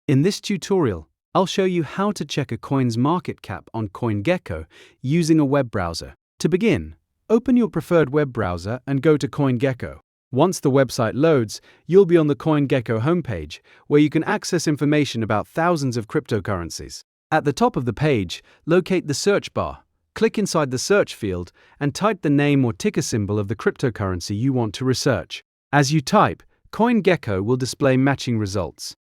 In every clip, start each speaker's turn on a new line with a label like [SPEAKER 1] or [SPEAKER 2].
[SPEAKER 1] In this tutorial, I'll show you how to check a coin's market cap on CoinGecko using a web browser. To begin, open your preferred web browser and go to CoinGecko. Once the website loads, you'll be on the CoinGecko homepage, where you can access information about thousands of cryptocurrencies. At the top of the page, locate the search bar, click inside the search field, and type the name or ticker symbol of the cryptocurrency you want to research. As you type, CoinGecko will display matching results.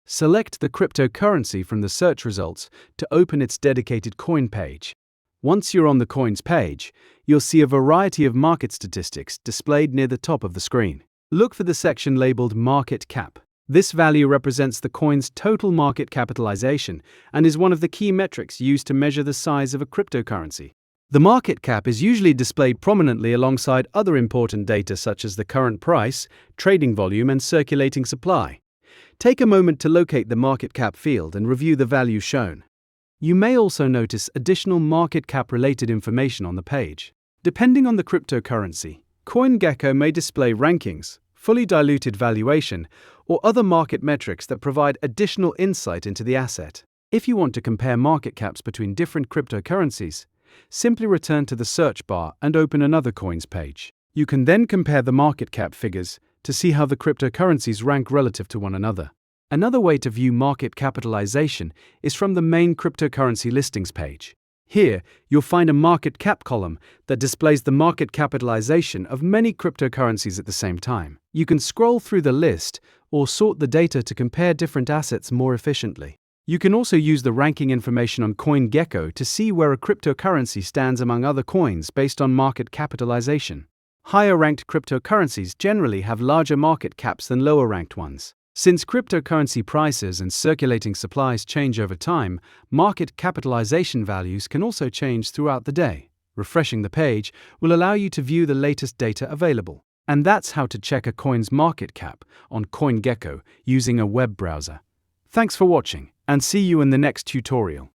[SPEAKER 1] Select the cryptocurrency from the search results to open its dedicated coin page. Once you're on the coin's page, you'll see a variety of market statistics displayed near the top of the screen. Look for the section labeled Market Cap. This value represents the coin's total market capitalization and is one of the key metrics used to measure the size of a cryptocurrency. The market cap is usually displayed prominently alongside other important data such as the current price, trading volume, and circulating supply. Take a moment to locate the market cap field and review the value shown. You may also notice additional market cap related information on the page. Depending on the cryptocurrency, CoinGecko may display rankings, fully diluted valuation, or other market metrics that provide additional insight into the asset. If you want to compare market caps between different cryptocurrencies, simply return to the search bar and open another coin's page. You can then compare the market cap figures to see how the cryptocurrencies rank relative to one another. Another way to view market capitalization is from the main cryptocurrency listings page. Here, you'll find a market cap column that displays the market capitalization of many cryptocurrencies at the same time. You can scroll through the list or sort the data to compare different assets more efficiently. You can also use the ranking information on CoinGecko to see where a cryptocurrency stands among other coins based on market capitalization. Higher-ranked cryptocurrencies generally have larger market caps than lower-ranked ones. Since cryptocurrency prices and circulating supplies change over time, market capitalization values can also change throughout the day. Refreshing the page will allow you to view the latest data available. And that's how to check a coin's market cap on CoinGecko using a web browser. Thanks for watching, and see you in the next tutorial.